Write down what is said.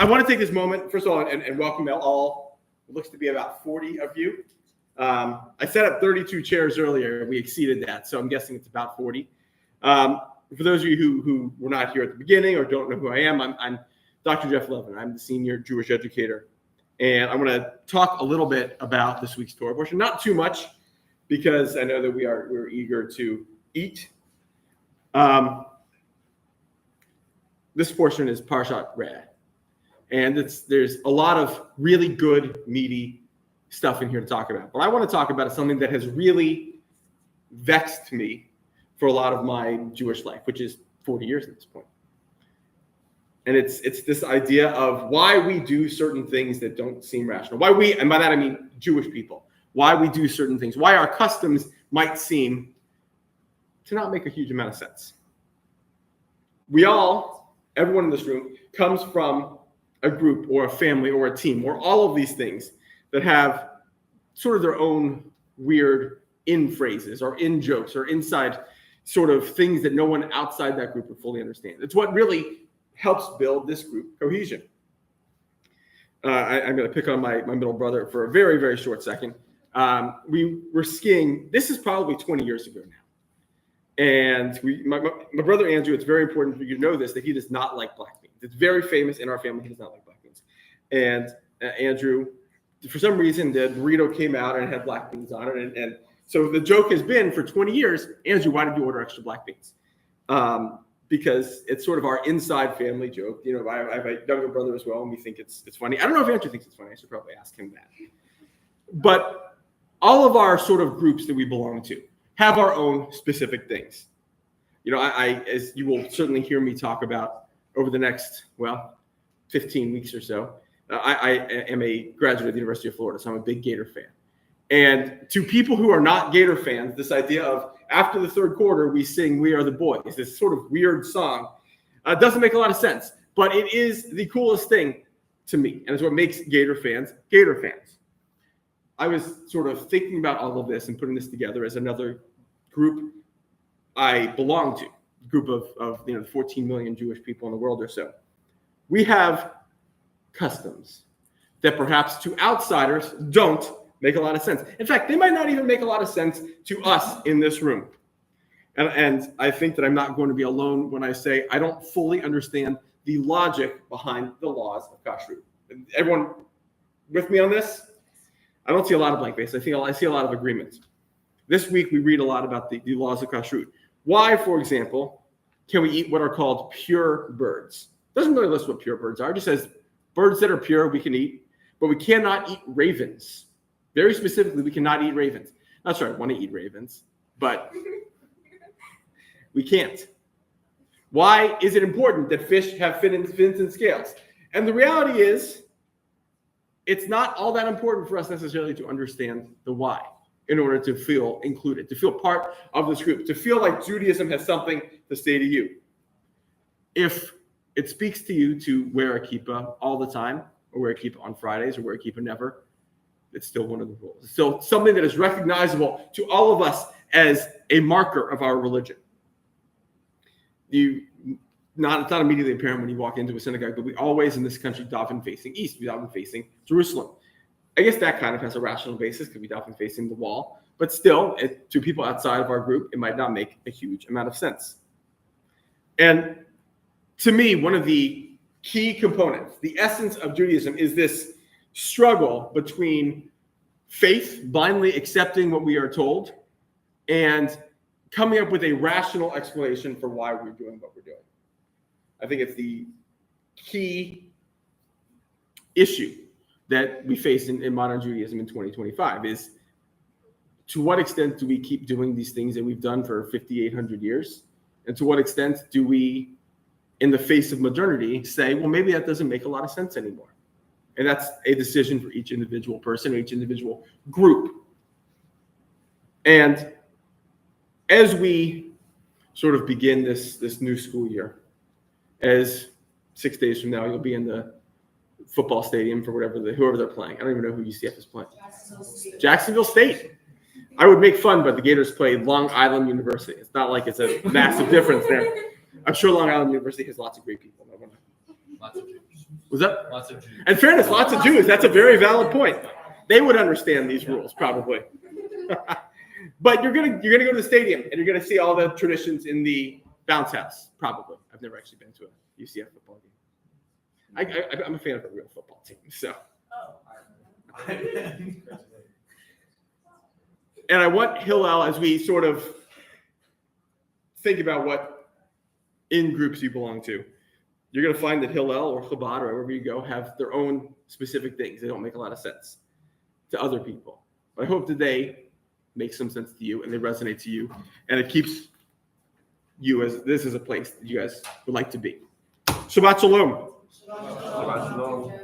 I want to take this moment, first of all, and welcome all. It looks to be about 40 of you. I set up 32 chairs earlier. We exceeded that, so I'm guessing it's about 40. For those of you who were not here at the beginning or don't know who I am, I'm Dr. Jeff Levin. I'm the senior Jewish educator. And I want to talk a little bit about this week's Torah portion. Not too much, because I know that we're eager to eat. This portion is Parashat Re'eh. And there's a lot of really good, meaty stuff in here to talk about. What I want to talk about is something that has really vexed me for a lot of my Jewish life, which is 40 years at this point. And it's this idea of why we do certain things that don't seem rational. Why we, and by that I mean Jewish people, why we do certain things, why our customs might seem to not make a huge amount of sense. Everyone in this room comes from a group or a family or a team or all of these things that have sort of their own weird in phrases or in jokes or inside sort of things that no one outside that group would fully understand. It's what really helps build this group cohesion. I'm going to pick on my middle brother for a very, very short second. We were skiing. This is probably 20 years ago now. And my brother Andrew, it's very important for you to know this, that he does not like black beans. It's very famous in our family. He does not like black beans. And Andrew, for some reason, the burrito came out and it had black beans on it. And so the joke has been for 20 years, Andrew, why did you order extra black beans? Because it's sort of our inside family joke. You know, I have a younger brother as well, and we think it's funny. I don't know if Andrew thinks it's funny. I should probably ask him that. But all of our sort of groups that we belong to have our own specific things. You know, as you will certainly hear me talk about over the next, 15 weeks or so, I am a graduate of the University of Florida, so I'm a big Gator fan. And to people who are not Gator fans, this idea of after the third quarter, we sing "We Are the Boys," this sort of weird song, doesn't make a lot of sense. But it is the coolest thing to me, and it's what makes Gator fans Gator fans. I was sort of thinking about all of this and putting this together as another group I belong to, a group of 14 million Jewish people in the world or so. We have customs that perhaps to outsiders don't make a lot of sense. In fact, they might not even make a lot of sense to us in this room. And I think that I'm not going to be alone when I say I don't fully understand the logic behind the laws of kashrut. Everyone with me on this? I don't see a lot of blank face. I see a lot of agreements. This week, we read a lot about the laws of kashrut. Why, for example, can we eat what are called pure birds? It doesn't really list what pure birds are. It just says birds that are pure we can eat, but we cannot eat ravens. Very specifically, we cannot eat ravens. Not sure I want to eat ravens, but we can't. Why is it important that fish have fins and scales? And the reality is, it's not all that important for us necessarily to understand the why in order to feel included, to feel part of this group, to feel like Judaism has something to say to you. If it speaks to you to wear a kippah all the time, or wear a kippah on Fridays, or wear a kippah never, it's still one of the rules. It's still something that is recognizable to all of us as a marker of our religion. It's not immediately apparent when you walk into a synagogue, but we always in this country daven facing east. We daven facing Jerusalem. I guess that kind of has a rational basis because we daven facing the wall. But still, to people outside of our group, it might not make a huge amount of sense. And to me, one of the key components, the essence of Judaism, is this struggle between faith, blindly accepting what we are told, and coming up with a rational explanation for why we're doing what we're doing. I think it's the key issue that we face in modern Judaism in 2025 is, to what extent do we keep doing these things that we've done for 5,800 years? And to what extent do we, in the face of modernity, say, well, maybe that doesn't make a lot of sense anymore? And that's a decision for each individual person, or each individual group. And as we sort of begin this new school year, as 6 days from now, you'll be in the football stadium for whoever they're playing. I don't even know who UCF is playing. Jacksonville State. I would make fun, but the Gators play Long Island University. It's not like it's a massive difference there. I'm sure Long Island University has lots of great people. Lots of Jews. Was that? Lots of Jews. In fairness, lots of Jews. That's a very valid point. They would understand these rules probably. But you're gonna go to the stadium and you're gonna see all the traditions in the bounce house. Probably. I've never actually been to a UCF football game. I'm a fan of a real football team. So. And I want Hillel, as we sort of think about what in groups you belong to, you're going to find that Hillel or Chabad or wherever you go have their own specific things. They don't make a lot of sense to other people. But I hope that they make some sense to you and they resonate to you. And it keeps you as this is a place that you guys would like to be. Shabbat Shalom. Shabbat Shalom.